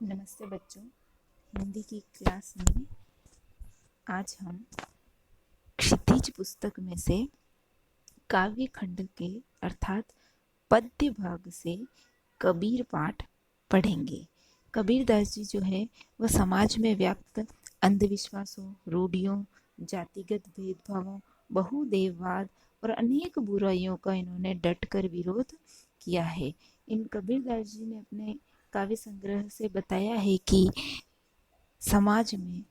नमस्ते बच्चों। हिंदी की क्लास में आज हम क्षितिज पुस्तक में से काव्य खंड के अर्थात पद्य भाग से कबीर पाठ पढ़ेंगे। कबीरदास जी जो है वह समाज में व्याप्त अंधविश्वासों, रूढ़ियों, जातिगत भेदभावों, बहुदेववाद और अनेक बुराइयों का इन्होंने डटकर विरोध किया है। इन कबीरदास जी ने अपने काव्य संग्रह से बताया है कि समाज में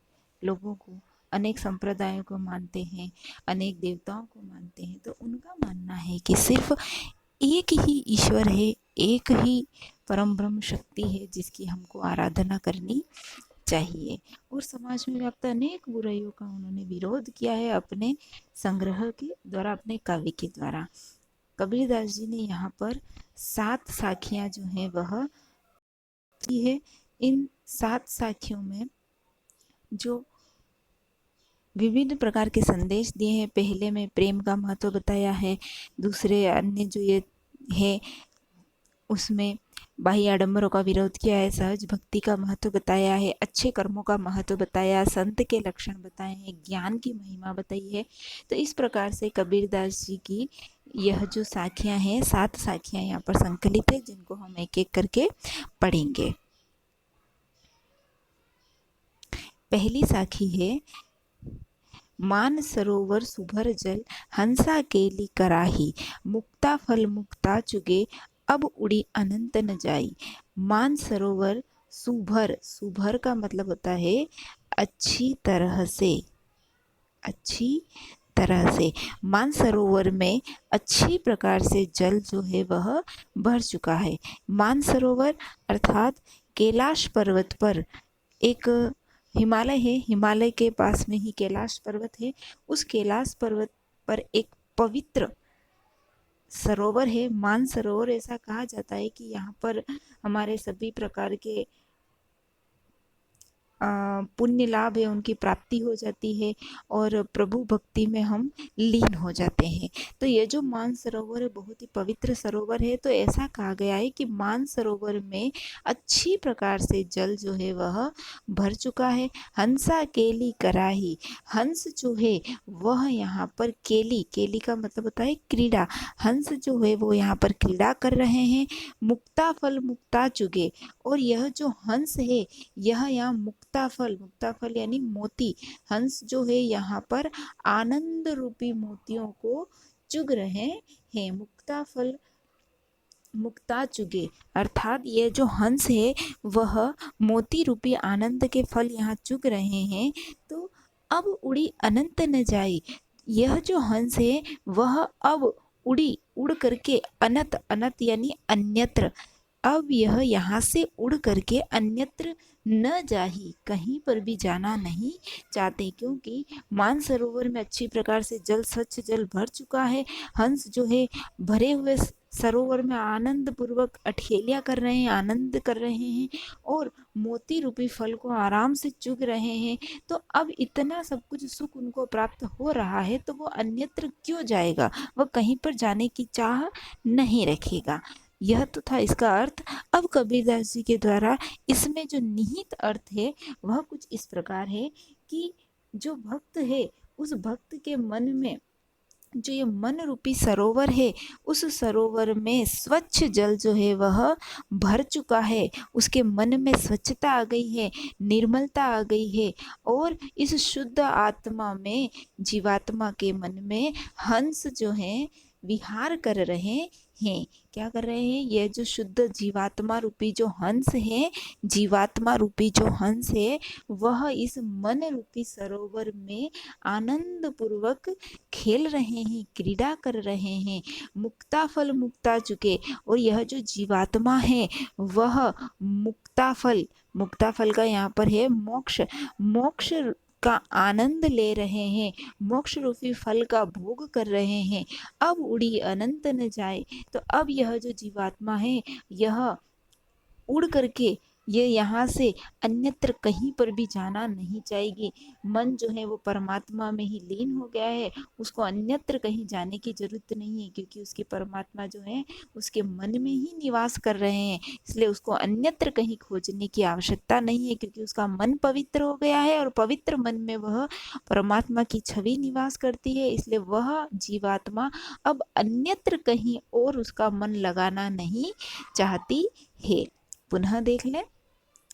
लोगों को अनेक संप्रदायों को मानते हैं, अनेक देवताओं को मानते हैं, तो उनका मानना है कि सिर्फ एक ही ईश्वर है, एक ही परम ब्रह्म शक्ति है जिसकी हमको आराधना करनी चाहिए। और समाज में व्याप्त अनेक बुराइयों का उन्होंने विरोध किया है अपने संग्रह के द्वारा, अपने काव्य के द्वारा। कबीरदास जी ने यहाँ पर 7 साखियां जो है वह की है। इन 7 साखियों में जो विभिन्न प्रकार के संदेश दिए हैं, पहले में प्रेम का महत्व बताया है, दूसरे अन्य जो ये है उसमें बाह्य आडंबरों का विरोध किया है, सहज भक्ति का महत्व बताया है, अच्छे कर्मों का महत्व बताया, संत के लक्षण बताए हैं, ज्ञान की महिमा बताई है। तो इस प्रकार से कबीरदास जी की यह जो साखियां हैं, 7 साखियां यहाँ पर संकलित है, जिनको हम एक एक करके पढ़ेंगे। पहली साखी है, मान सरोवर सुभर जल हंसा केली कराही, मुक्ता फल मुक्ता चुगे अब उड़ी अनंत न जाई। मान सरोवर सुभर, सुभर का मतलब होता है अच्छी तरह से, अच्छी तरह से। मानसरोवर में अच्छी प्रकार से जल जो है वह भर चुका है। मानसरोवर अर्थात कैलाश पर्वत पर एक हिमालय है, हिमालय के पास में ही कैलाश पर्वत है। उस कैलाश पर्वत पर एक पवित्र सरोवर है, मानसरोवर। ऐसा कहा जाता है कि यहाँ पर हमारे सभी प्रकार के पुण्य लाभ है उनकी प्राप्ति हो जाती है और प्रभु भक्ति में हम लीन हो जाते हैं। तो ये जो मानसरोवर है बहुत ही पवित्र सरोवर है। तो ऐसा कहा गया है कि मानसरोवर में अच्छी प्रकार से जल जो है वह भर चुका है। हंसा केली कराही, हंस जो है वह यहाँ पर केली, केली का मतलब होता है क्रीड़ा, हंस जो है वो यहाँ पर क्रीड़ा कर रहे हैं। मुक्ता फल मुक्ता चुगे, और यह जो हंस है यह यहाँ मुक्ता फल यानी मोती, हंस जो है यहाँ पर आनंद रूपी मोतियों को चुग रहे हैं। मुक्ता फल मुक्ता चुगे अर्थात ये जो हंस है वह मोती रूपी आनंद के फल यहाँ चुग रहे हैं। तो अब उड़ी अनंत न जाई, यह जो हंस है वह अब उड़ करके अनंत, अनंत यानी अन्यत्र, अब यह यहाँ से उड़ करके अन्यत्र न जाही, कहीं पर भी जाना नहीं चाहते, क्योंकि मानसरोवर में अच्छी प्रकार से जल, स्वच्छ जल भर चुका है। हंस जो है भरे हुए सरोवर में आनंद पूर्वक अठेलियां कर रहे हैं, आनंद कर रहे हैं और मोती रूपी फल को आराम से चुग रहे हैं। तो अब इतना सब कुछ सुख उनको प्राप्त हो रहा है तो वो अन्यत्र क्यों जाएगा, वह कहीं पर जाने की चाह नहीं रखेगा। यह तो था इसका अर्थ। अब कबीरदास जी के द्वारा इसमें जो निहित अर्थ है वह कुछ इस प्रकार है कि जो भक्त है उस भक्त के मन में जो ये मन रूपी सरोवर है, उस सरोवर में स्वच्छ जल जो है वह भर चुका है, उसके मन में स्वच्छता आ गई है, निर्मलता आ गई है और इस शुद्ध आत्मा में, जीवात्मा के मन में हंस जो है विहार कर रहे हैं। क्या कर रहे हैं, ये जो शुद्ध जीवात्मा रूपी जो हंस है, जीवात्मा रूपी जो हंस है वह इस मन रूपी सरोवर में आनंद पूर्वक खेल रहे हैं, क्रीड़ा कर रहे हैं। मुक्ता फल मुक्ता चुके, और यह जो जीवात्मा है वह मुक्ता फल का यहाँ पर है मोक्ष, मोक्ष का आनंद ले रहे हैं, मोक्ष रूपी फल का भोग कर रहे हैं। अब उड़ी अनंत न जाए, तो अब यह जो जीवात्मा है यह उड़ करके ये यहाँ से अन्यत्र कहीं पर भी जाना नहीं चाहिए। मन जो है वो परमात्मा में ही लीन हो गया है, उसको अन्यत्र कहीं जाने की जरूरत नहीं है, क्योंकि उसकी परमात्मा जो है उसके मन में ही निवास कर रहे हैं। इसलिए उसको अन्यत्र कहीं खोजने की आवश्यकता नहीं है, क्योंकि उसका मन पवित्र हो गया है और पवित्र मन में वह परमात्मा की छवि निवास करती है। इसलिए वह जीवात्मा अब अन्यत्र कहीं और उसका मन लगाना नहीं चाहती है। पुनः देख लें,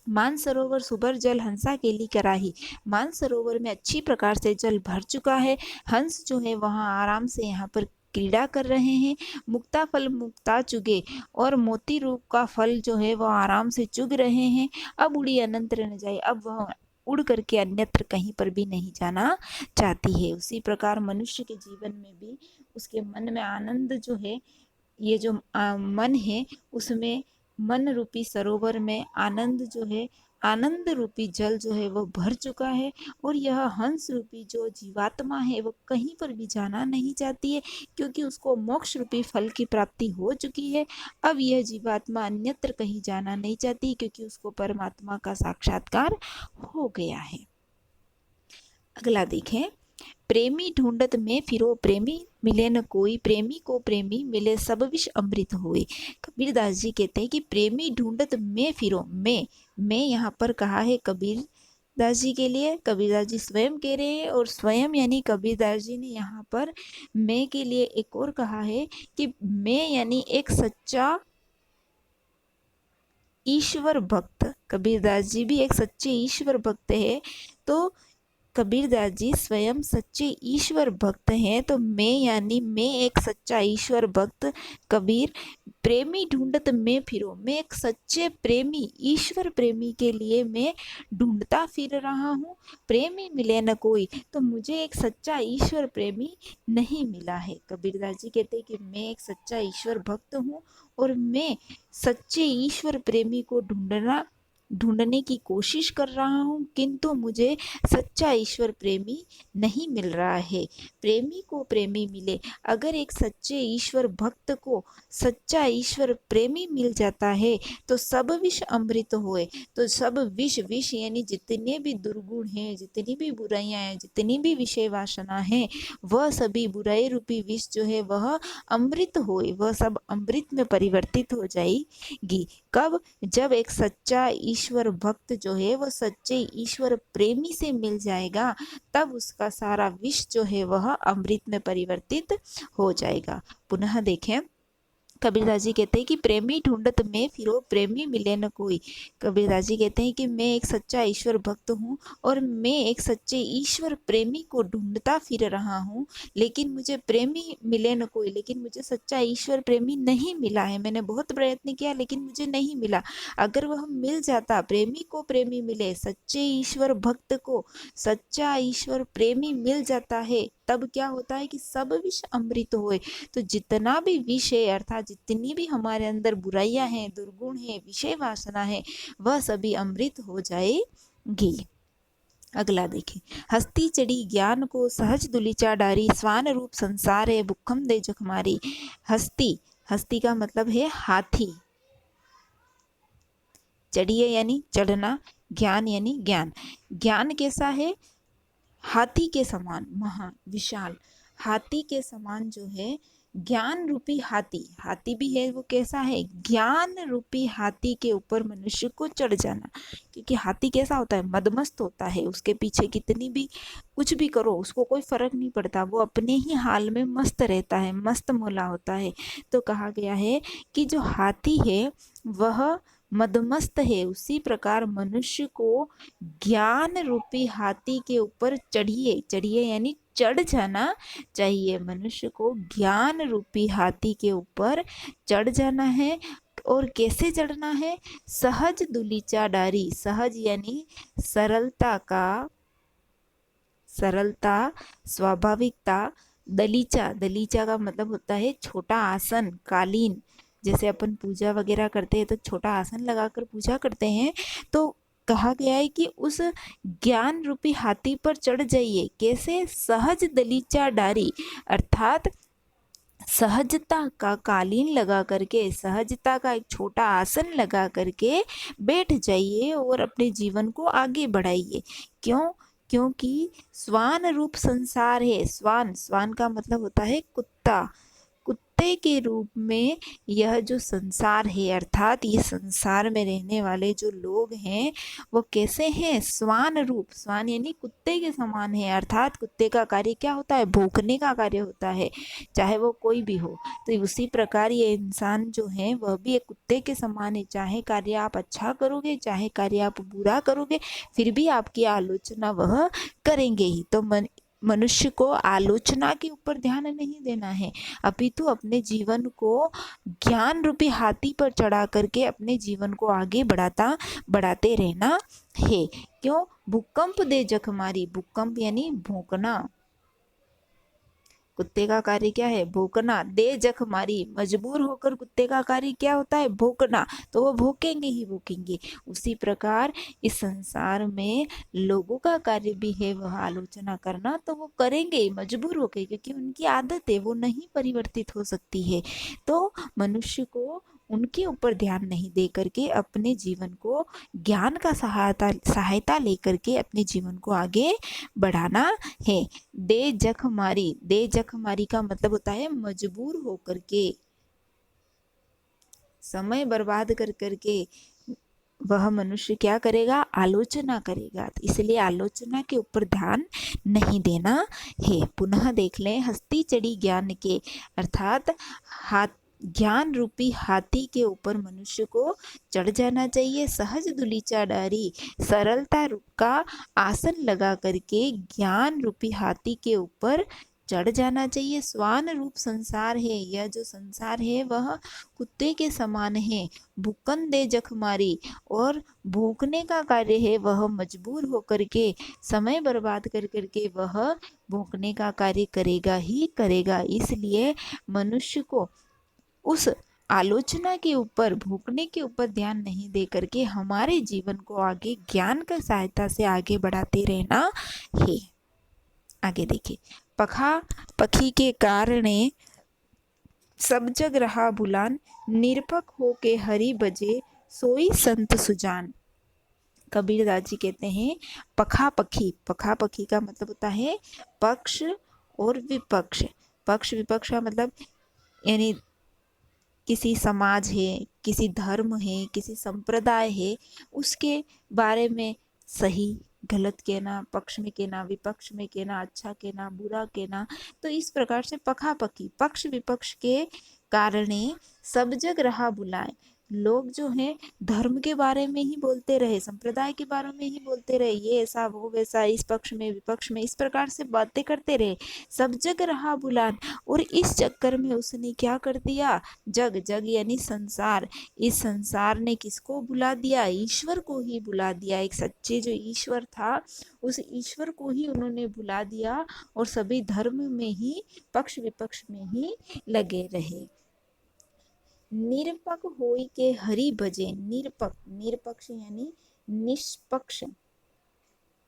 मानसरोवर सुभर जल हंसा केली कराही। मानसरोवर में अच्छी प्रकार से जल भर चुका है। हंस जो है वहाँ आराम से यहाँ पर क्रीड़ा कर रहे हैं। मुक्ता फल मुक्ता चुगे, और मोती रूप का फल जो है वह आराम से चुग रहे हैं। अब उड़ी अनंतर न जाए, अब वह उड़ करके अन्यत्र कहीं पर भी नहीं जाना चाहती है। उसी प्रकार मनुष्य के जीवन में भी उसके मन में आनंद जो है, ये जो मन है उसमें, मन रूपी सरोवर में आनंद जो है, आनंद रूपी जल जो है वो भर चुका है। और यह हंस रूपी जो जीवात्मा है वो कहीं पर भी जाना नहीं चाहती है, क्योंकि उसको मोक्ष रूपी फल की प्राप्ति हो चुकी है। अब यह जीवात्मा अन्यत्र कहीं जाना नहीं चाहती, क्योंकि उसको परमात्मा का साक्षात्कार हो गया है। अगला देखें, प्रेमी ढूंढत में फिरो प्रेमी मिले न कोई, प्रेमी को प्रेमी मिले सब विष अमृत होए। कबीर दास जी कहते हैं कि प्रेमी ढूंढत में फिरो, मैं यहाँ पर कहा है कबीर दास जी के लिए, कबीर दास जी स्वयं कह रहे हैं, और स्वयं यानी कबीर दास जी ने यहाँ पर मैं के लिए एक और कहा है कि मैं यानी एक सच्चा ईश्वर भक्त। कबीर दास जी भी एक सच्चे ईश्वर भक्त है। तो कबीर दास जी स्वयं सच्चे ईश्वर भक्त हैं, तो मैं यानी मैं एक सच्चा ईश्वर भक्त कबीर प्रेमी ढूंढत में फिरो, मैं एक सच्चे प्रेमी ईश्वर प्रेमी के लिए मैं ढूंढता फिर रहा हूँ। प्रेमी मिले न कोई, तो मुझे एक सच्चा ईश्वर प्रेमी नहीं मिला है। कबीर दास जी कहते हैं कि मैं एक सच्चा ईश्वर भक्त हूँ और मैं सच्चे ईश्वर प्रेमी को ढूंढने की कोशिश कर रहा हूँ, किंतु मुझे सच्चा ईश्वर प्रेमी नहीं मिल रहा है। प्रेमी को प्रेमी मिले, अगर एक सच्चे ईश्वर भक्त को सच्चा ईश्वर प्रेमी मिल जाता है तो सब विष अमृत होए। तो सब विष, विष यानी जितने भी दुर्गुण हैं, जितनी भी बुराइयां हैं, जितनी भी विषय वासना है, वह सभी बुराई रूपी विष जो है वह अमृत होए, वह सब अमृत में परिवर्तित हो जाएगी। कब? जब एक सच्चा ईश्वर भक्त जो है वो सच्चे ईश्वर प्रेमी से मिल जाएगा, तब उसका सारा विष जो है वह अमृत में परिवर्तित हो जाएगा। पुनः देखें, कबीरदास जी कहते हैं कि प्रेमी ढूंढत में फिरो प्रेमी मिले न कोई। कबीरदास जी कहते हैं कि मैं एक सच्चा ईश्वर भक्त हूँ और मैं एक सच्चे ईश्वर प्रेमी को ढूंढता फिर रहा हूँ, लेकिन मुझे प्रेमी मिले न कोई, लेकिन मुझे सच्चा ईश्वर प्रेमी नहीं मिला है। मैंने बहुत प्रयत्न किया लेकिन मुझे नहीं मिला। अगर वह मिल जाता, प्रेमी को प्रेमी मिले, सच्चे ईश्वर भक्त को सच्चा ईश्वर प्रेमी मिल जाता है, तब क्या होता है कि सब विष अमृत होए। तो जितना भी विष है, अर्थात जितनी भी हमारे अंदर बुराइयां हैं, दुर्गुण है, विषय वासना है, वह सभी अमृत हो जाएगी। अगला देखें, हस्ती चढ़ी ज्ञान को सहज दुलिचा डारी, स्वान रूप संसार है भुखम दे जखमारी। हस्ती, हस्ती का मतलब है हाथी। चढ़िए यानी चढ़ना, ज्ञान यानी ज्ञान। ज्ञान कैसा है? हाथी के समान, महान विशाल हाथी के समान जो है ज्ञान रूपी हाथी, हाथी भी है वो कैसा है? ज्ञान रूपी हाथी के ऊपर मनुष्य को चढ़ जाना। क्योंकि हाथी कैसा होता है? मदमस्त होता है, उसके पीछे कितनी भी कुछ भी करो उसको कोई फर्क नहीं पड़ता, वो अपने ही हाल में मस्त रहता है, मस्त मौला होता है। तो कहा गया है कि जो हाथी है वह मदमस्त है, उसी प्रकार मनुष्य को ज्ञान रूपी हाथी के ऊपर चढ़िए, चढ़िए यानी चढ़ जाना चाहिए। मनुष्य को ज्ञान रूपी हाथी के ऊपर चढ़ जाना है। और कैसे चढ़ना है? सहज दुलीचा डारी, सहज यानी सरलता का, सरलता, स्वाभाविकता। दलीचा, दलीचा का मतलब होता है छोटा आसन, कालीन। जैसे अपन पूजा वगैरह करते हैं तो छोटा आसन लगाकर पूजा करते हैं, तो कहा गया है कि उस ज्ञान रूपी हाथी पर चढ़ जाइए। कैसे? सहज दलीचा डारी, अर्थात सहजता का कालीन लगा करके, सहजता का एक छोटा आसन लगा करके बैठ जाइए और अपने जीवन को आगे बढ़ाइए। क्यों? क्योंकि स्वान रूप संसार है। स्वान, स्वान का मतलब होता है कुत्ता। कुत्ते के रूप में यह जो संसार है, अर्थात ये संसार में रहने वाले जो लोग हैं वो कैसे हैं? स्वान रूप। स्वान यानी कुत्ते के समान है, अर्थात कुत्ते का कार्य क्या होता है? भौंकने का कार्य होता है, चाहे वो कोई भी हो। तो उसी प्रकार ये इंसान जो है वह भी एक कुत्ते के समान है। चाहे कार्य आप अच्छा करोगे, चाहे कार्य आप बुरा करोगे, फिर भी आपकी आलोचना वह करेंगे ही। तो मनुष्य को आलोचना के ऊपर ध्यान नहीं देना है, अपितु अपने जीवन को ज्ञान रूपी हाथी पर चढ़ा करके अपने जीवन को आगे बढ़ाते रहना है। क्यों? भूकंप दे जख मारी। भूकंप यानी भौंकना। कुत्ते का कार्य क्या है? भौंकना। दे जख मारी, मजबूर होकर कुत्ते का कार्य क्या होता है? भौंकना। तो वो भौंकेंगे ही भौंकेंगे। उसी प्रकार इस संसार में लोगों का कार्य भी है वह आलोचना करना, तो वो करेंगे ही मजबूर होकर, क्योंकि उनकी आदत है, वो नहीं परिवर्तित हो सकती है। तो मनुष्य को उनके ऊपर ध्यान नहीं दे करके अपने जीवन को ज्ञान का सहायता लेकर के अपने जीवन को आगे बढ़ाना है। दे जख मारी। दे जख मारी का मतलब होता है मजबूर होकर के, समय बर्बाद कर करके वह मनुष्य क्या करेगा? आलोचना करेगा। तो इसलिए आलोचना के ऊपर ध्यान नहीं देना है। पुनः देख लें, हस्ती चढ़ी ज्ञान के, अर्थात हाथ ज्ञान रूपी हाथी के ऊपर मनुष्य को चढ़ जाना चाहिए। सहज दुलीचा डारी, सरलता रूप का आसन लगा करके ज्ञान रूपी हाथी के ऊपर चढ़ जाना चाहिए। स्वान रूप संसार है, यह जो संसार है वह कुत्ते के समान है। भूकन दे जख मारी, और भूखने का कार्य है, वह मजबूर होकर के, समय बर्बाद कर करके वह भूखने का कार्य करेगा ही करेगा। इसलिए मनुष्य को उस आलोचना के ऊपर, भूखने के ऊपर ध्यान नहीं दे करके हमारे जीवन को आगे ज्ञान की सहायता से आगे बढ़ाते रहना है। आगे देखिए, पखा पखी के कारणे सब जग रहा भुलान, निरपक हो के हरि बजे सोई संत सुजान। कबीरदास जी कहते हैं पखा पखी। पखा पखी का मतलब होता है पक्ष और विपक्ष। पक्ष विपक्ष का मतलब यानी किसी समाज है, किसी धर्म है, किसी संप्रदाय है, उसके बारे में सही गलत कहना, पक्ष में कहना, विपक्ष में कहना, अच्छा कहना, बुरा कहना। तो इस प्रकार से पखापखी, पक्ष विपक्ष के कारणे सब जग रहा बुलाए। लोग जो हैं धर्म के बारे में ही बोलते रहे, संप्रदाय के बारे में ही बोलते रहे, ये ऐसा वो वैसा, इस पक्ष में विपक्ष में, इस प्रकार से बातें करते रहे, सब जग रहा बुलान। और इस चक्कर में उसने क्या कर दिया? जग, जग यानी संसार, इस संसार ने किसको बुला दिया? ईश्वर को ही बुला दिया। एक सच्चे जो ईश्वर था, उस ईश्वर को ही उन्होंने बुला दिया और सभी धर्म में ही, पक्ष विपक्ष में ही लगे रहे। निरपक होई के हरि भजे। निरपक, निरपक्ष यानी निष्पक्ष,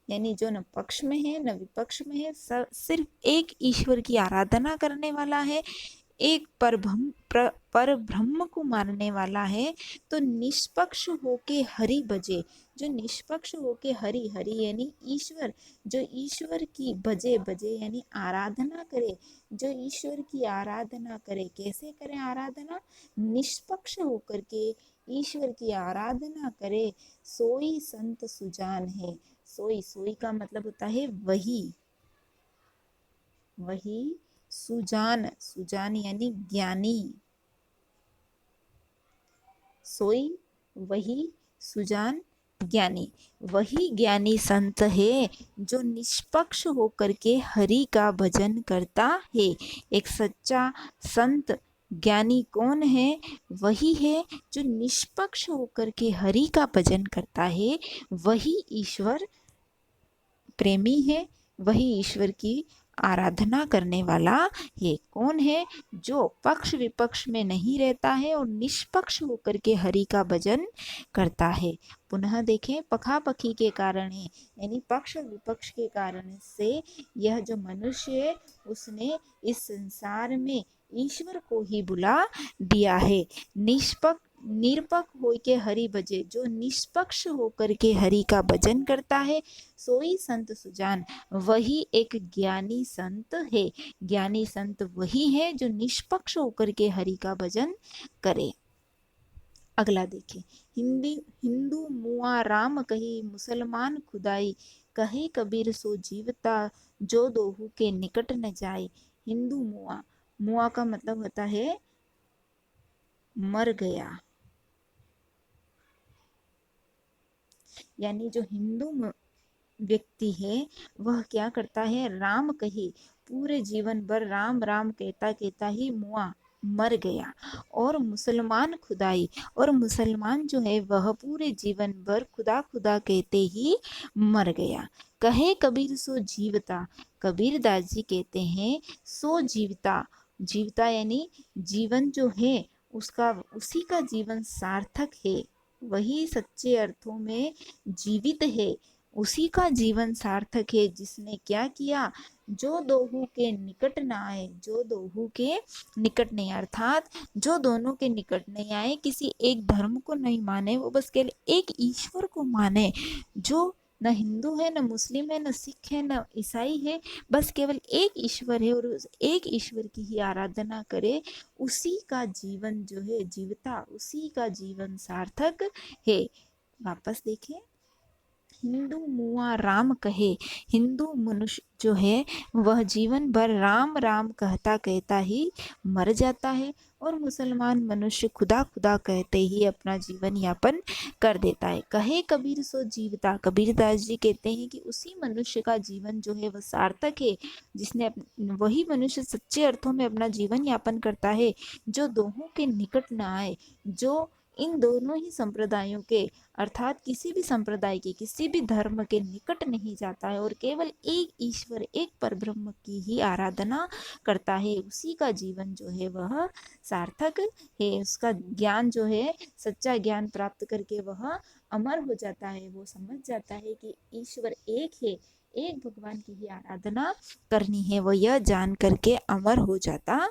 यानी जो न पक्ष में है न विपक्ष में है, सिर्फ एक ईश्वर की आराधना करने वाला है, एक पर ब्रह्म को मानने वाला है। तो निष्पक्ष होके हरि भजे। जो निष्पक्ष होके हरि, हरि यानी ईश्वर, जो ईश्वर की भजे, भजे यानी आराधना करे, जो ईश्वर की आराधना करे। कैसे करें आराधना? निष्पक्ष होकर के ईश्वर की आराधना करे। सोई संत सुजान है। सोई, सोई का मतलब होता है वही, वही सुजान, सुजान यानी ज्ञानी। सोई वही सुजान ज्ञानी, वही ज्ञानी संत है जो निष्पक्ष होकर के हरि का भजन करता है। एक सच्चा संत ज्ञानी कौन है? वही है जो निष्पक्ष होकर के हरि का भजन करता है। वही ईश्वर प्रेमी है, वही ईश्वर की आराधना करने वाला है। कौन है? जो पक्ष विपक्ष में नहीं रहता है और निष्पक्ष होकर के हरि का भजन करता है। पुनः देखें, पखापखी के कारण है, यानी पक्ष विपक्ष के कारण से यह जो मनुष्य है उसने इस संसार में ईश्वर को ही बुला दिया है। निरपक्ष होके हरि भजे, जो निष्पक्ष होकर के हरि का भजन करता है, सोई संत सुजान, वही एक ज्ञानी संत है। ज्ञानी संत वही है जो निष्पक्ष होकर के हरि का भजन करे। अगला देखिए, हिंदू मुआ राम कही, मुसलमान खुदाई, कहे कबीर सो जीवता, जो दोहू के निकट न जाए। हिंदू मुआ, मुआ का मतलब होता है मर गया, यानी जो हिंदू व्यक्ति है वह क्या करता है, राम कही, पूरे जीवन भर राम राम कहता कहता ही मुआ, मर गया। और मुसलमान खुदाई, और मुसलमान जो है वह पूरे जीवन भर खुदा खुदा कहते ही मर गया। कहे कबीर सो जीवता, कबीर दास जी कहते हैं सो जीवता, जीवता यानी जीवन जो है उसका, उसी का जीवन सार्थक है, वही सच्चे अर्थों में जीवित है, उसी का जीवन सार्थक है जिसने क्या किया, जो दोहू के निकट न आए, जो दोहू के निकट नहीं, अर्थात जो दोनों के निकट नहीं आए, किसी एक धर्म को नहीं माने, वो बस केवल एक ईश्वर को माने, जो न हिंदू है, न मुस्लिम है, न सिख है, न ईसाई है, बस केवल एक ईश्वर है और उस एक ईश्वर की ही आराधना करे, उसी का जीवन जो है जीवता, उसी का जीवन सार्थक है। वापस देखें, हिंदू मुआ राम कहे, हिंदू मनुष्य जो है वह जीवन भर राम राम कहता कहता ही मर जाता है, और मुसलमान मनुष्य खुदा खुदा कहते ही अपना जीवन यापन कर देता है। कहे कबीर सो जीवता, कबीर दास जी कहते हैं कि उसी मनुष्य का जीवन जो है वह सार्थक है, जिसने वही मनुष्य सच्चे अर्थों में अपना जीवन यापन करता है, जो दोनों के निकट न आए, जो इन दोनों ही संप्रदायों के, अर्थात किसी भी संप्रदाय के, किसी भी धर्म के निकट नहीं जाता है और केवल एक ईश्वर, एक परब्रह्म की ही आराधना करता है, उसी का जीवन जो है वह सार्थक है। उसका ज्ञान जो है, सच्चा ज्ञान प्राप्त करके वह अमर हो जाता है, वो समझ जाता है कि ईश्वर एक है, एक भगवान की ही आराधना करनी है, वो यह जान करके अमर हो जाता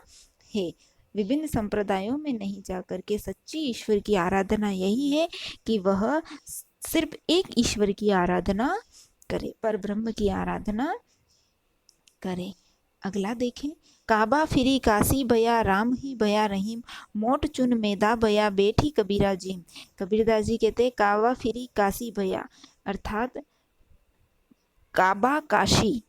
है। विभिन्न संप्रदायों में नहीं जाकर के सच्ची ईश्वर की आराधना यही है कि वह सिर्फ एक ईश्वर की आराधना करे, पर ब्रह्म की आराधना करे। अगला देखें, काबा फिरी काशी भया, राम ही भया रहीम, मोट चुन मेदा भया, बैठी कबीरा जीम। कबीरदास जी कहते हैं काबा फिरी काशी भया, अर्थात काबा काशी,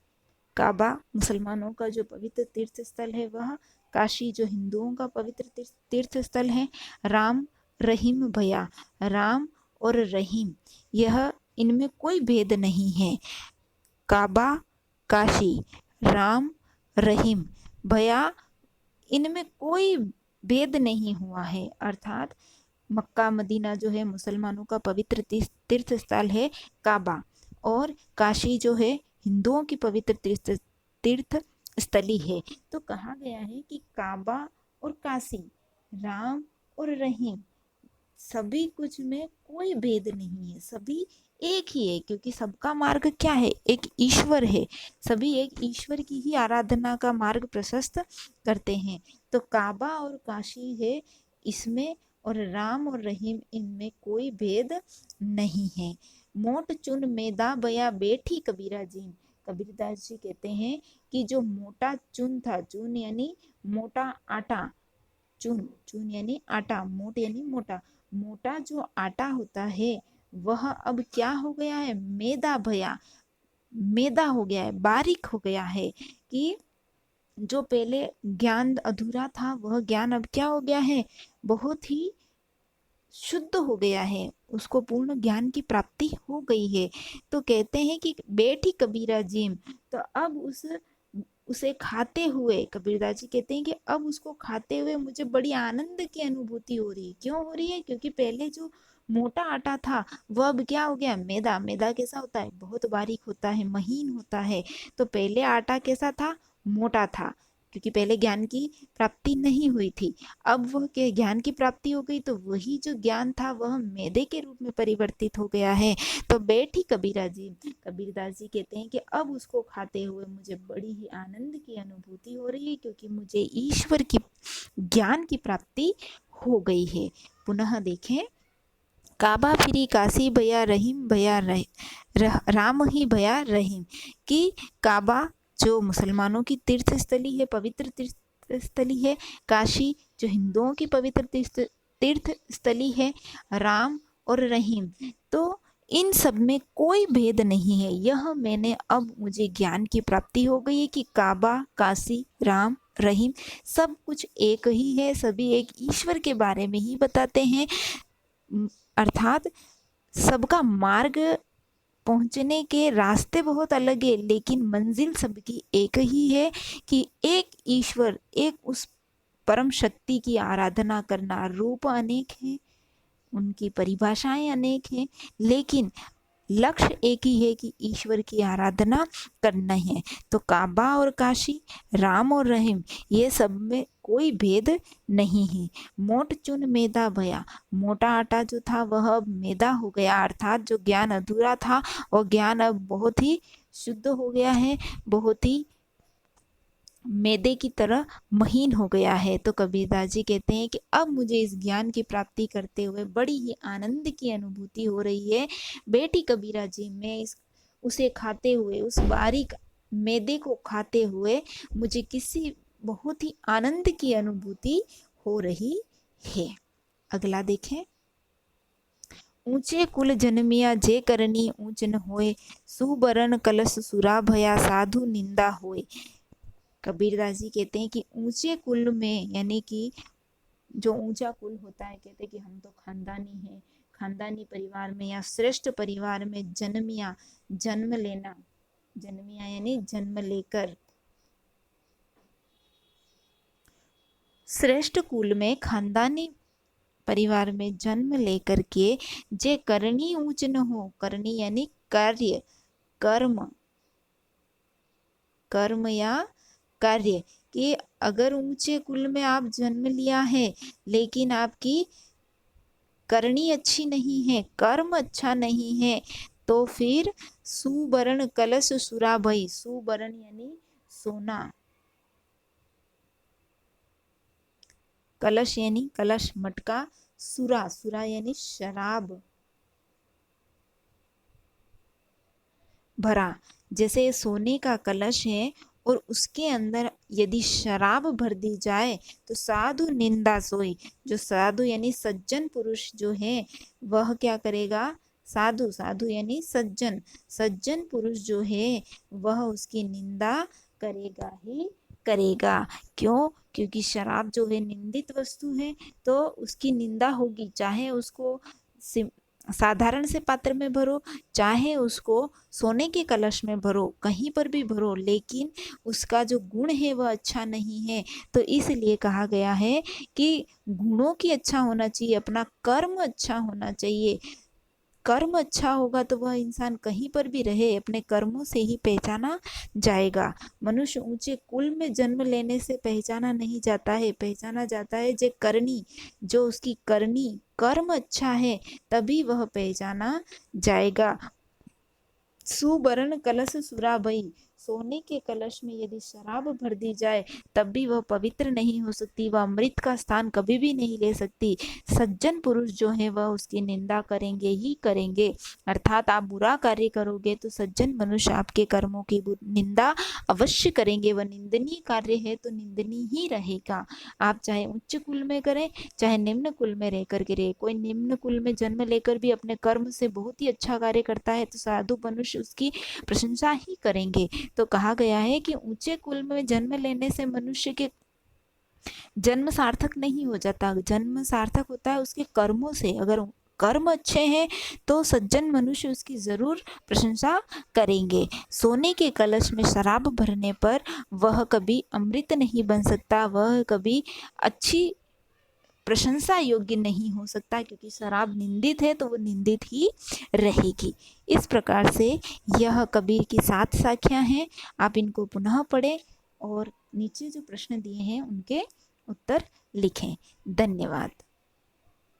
काबा मुसलमानों का जो पवित्र तीर्थ स्थल है वह, काशी जो हिंदुओं का पवित्र तीर्थ स्थल है। राम रहीम भया, राम और रहीम यह, इनमें कोई भेद नहीं है। काबा काशी, राम रहीम भया, इनमें कोई भेद नहीं हुआ है, अर्थात मक्का मदीना जो है मुसलमानों का पवित्र तीर्थ स्थल है काबा, और काशी जो है हिंदुओं की पवित्र तीर्थ स्थली है। तो कहा गया है कि काबा और काशी, राम और रहीम, सभी कुछ में कोई भेद नहीं है, सभी एक ही है, क्योंकि सबका मार्ग क्या है, एक ईश्वर है, सभी एक ईश्वर की ही आराधना का मार्ग प्रशस्त करते हैं। तो काबा और काशी है इसमें, और राम और रहीम इनमें कोई भेद नहीं है। मोट चुन मेदा बया, बैठी कबीरा जी, कबीरदास जी कहते हैं कि जो मोटा चुन था, चुन यानी मोटा आटा, चुन, चुन यानी आटा, मोट यानी मोटा, मोटा जो आटा होता है वह अब क्या हो गया है, मैदा भया, मैदा हो गया है, बारीक हो गया है, कि जो पहले ज्ञान अधूरा था वह ज्ञान अब क्या हो गया है, बहुत ही शुद्ध हो गया है, उसको पूर्ण ज्ञान की प्राप्ति हो गई है। तो कहते हैं कि बैठी कबीरा जिम, तो अब उसे खाते हुए, कबीरदास जी कहते हैं कि अब उसको खाते हुए मुझे बड़ी आनंद की अनुभूति हो रही है। क्यों हो रही है, क्योंकि पहले जो मोटा आटा था वह अब क्या हो गया, मैदा। मैदा कैसा होता है, बहुत बारीक होता है, महीन होता है। तो पहले आटा कैसा था, मोटा था, क्योंकि पहले ज्ञान की प्राप्ति नहीं हुई थी। अब वह के ज्ञान की प्राप्ति हो गई तो वही जो ज्ञान था वह मैदे के रूप में परिवर्तित हो गया है। तो बैठी कबीरदास जी कहते हैं कि अब उसको खाते हुए मुझे बड़ी ही आनंद की अनुभूति हो रही है, क्योंकि मुझे ईश्वर की ज्ञान की प्राप्ति हो गई है। पुनः देखें, काबा फिरी काशी भया रहीम भया राम ही भया रहीम, कि काबा जो मुसलमानों की तीर्थ स्थली है, पवित्र तीर्थ स्थली है, काशी जो हिंदुओं की पवित्र तीर्थ स्थली है, राम और रहीम, तो इन सब में कोई भेद नहीं है। यह मैंने अब मुझे ज्ञान की प्राप्ति हो गई है कि काबा, काशी, राम, रहीम सब कुछ एक ही है, सभी एक ईश्वर के बारे में ही बताते हैं। अर्थात सबका मार्ग पहुंचने के रास्ते बहुत अलग है, लेकिन मंजिल सबकी एक ही है कि एक ईश्वर, एक उस परम शक्ति की आराधना करना। रूप अनेक हैं, उनकी परिभाषाएं अनेक हैं, लेकिन लक्ष्य एक ही है कि ईश्वर की आराधना करना है। तो काबा और काशी, राम और रहीम, ये सब में कोई भेद नहीं है। मोट चुन मैदा भया, मोटा आटा जो था वह अब मैदा हो गया, अर्थात जो ज्ञान अधूरा था वो ज्ञान अब बहुत ही शुद्ध हो गया है, बहुत ही मैदे की तरह महीन हो गया है। तो कबीरदास जी कहते हैं कि अब मुझे इस ज्ञान की प्राप्ति करते हुए बड़ी ही आनंद की अनुभूति हो रही है। बेटी कबीरा जी, मैं उसे खाते हुए, उस बारीक मैदे को खाते हुए मुझे किसी बहुत ही आनंद की अनुभूति हो रही है। अगला देखें, ऊंचे कुल जन्मिया जे करनी ऊंच न होए, सुबरन कलश सुरा भया साधु निंदा होए। कबीरदास जी कहते हैं कि ऊंचे कुल में, यानी कि जो ऊंचा कुल होता है, कहते हैं कि हम तो खानदानी हैं, खानदानी परिवार में या श्रेष्ठ परिवार में जन्मिया, जन्म लेना, जन्मिया यानी जन्म लेकर, श्रेष्ठ कुल में खानदानी परिवार में जन्म लेकर के जे करनी ऊंच न हो, करनी यानी कार्य, कर्म, कर्म या कार्य, कि अगर ऊंचे कुल में आप जन्म लिया है लेकिन आपकी करनी अच्छी नहीं है, कर्म अच्छा नहीं है, तो फिर सुवर्ण कलश सुरा भई, सुवर्ण यानी सोना, कलश यानी कलश मटका, सुरा, सुरा यानी शराब भरा। जैसे सोने का कलश है और उसके अंदर यदि शराब भर दी जाए तो साधु निंदा सोई, जो साधु यानी सज्जन पुरुष जो है वह क्या करेगा, साधु, साधु यानी सज्जन, सज्जन पुरुष जो है वह उसकी निंदा करेगा ही करेगा। क्यों? क्योंकि शराब जो है निंदित वस्तु है, तो उसकी निंदा होगी, चाहे उसको साधारण से पात्र में भरो, चाहे उसको सोने के कलश में भरो, कहीं पर भी भरो, लेकिन उसका जो गुण है वह अच्छा नहीं है। तो इसलिए कहा गया है कि गुणों की अच्छा होना चाहिए, अपना कर्म अच्छा होना चाहिए। कर्म अच्छा होगा तो वह इंसान कहीं पर भी रहे अपने कर्मों से ही पहचाना जाएगा। मनुष्य ऊंचे कुल में जन्म लेने से पहचाना नहीं जाता है, पहचाना जाता है जे करनी, जो उसकी करनी कर्म अच्छा है तभी वह पहचाना जाएगा। सुवर्ण कलश सुरा भई, सोने के कलश में यदि शराब भर दी जाए तब भी वह पवित्र नहीं हो सकती, वह अमृत का स्थान कभी भी नहीं ले सकती। सज्जन पुरुष जो है वह उसकी निंदा करेंगे ही करेंगे। अर्थात आप बुरा कार्य करोगे तो सज्जन मनुष्य आपके कर्मों की निंदा अवश्य करेंगे, वह निंदनीय कार्य है तो निंदनीय ही रहेगा। आप चाहे उच्च कुल में करें चाहे निम्न कुल में रहकर गिरे, कोई निम्न कुल में जन्म लेकर भी अपने कर्म से बहुत ही अच्छा कार्य करता है तो साधु मनुष्य उसकी प्रशंसा ही करेंगे। तो कहा गया है कि ऊंचे कुल में जन्म लेने से मनुष्य के जन्म सार्थक नहीं हो जाता, जन्म सार्थक होता है उसके कर्मों से। अगर कर्म अच्छे हैं तो सज्जन मनुष्य उसकी जरूर प्रशंसा करेंगे। सोने के कलश में शराब भरने पर वह कभी अमृत नहीं बन सकता, वह कभी अच्छी प्रशंसा योग्य नहीं हो सकता, क्योंकि शराब निंदित है तो वो निंदित ही रहेगी। इस प्रकार से यह कबीर की 7 साखियां हैं, आप इनको पुनः पढ़ें और नीचे जो प्रश्न दिए हैं उनके उत्तर लिखें। धन्यवाद।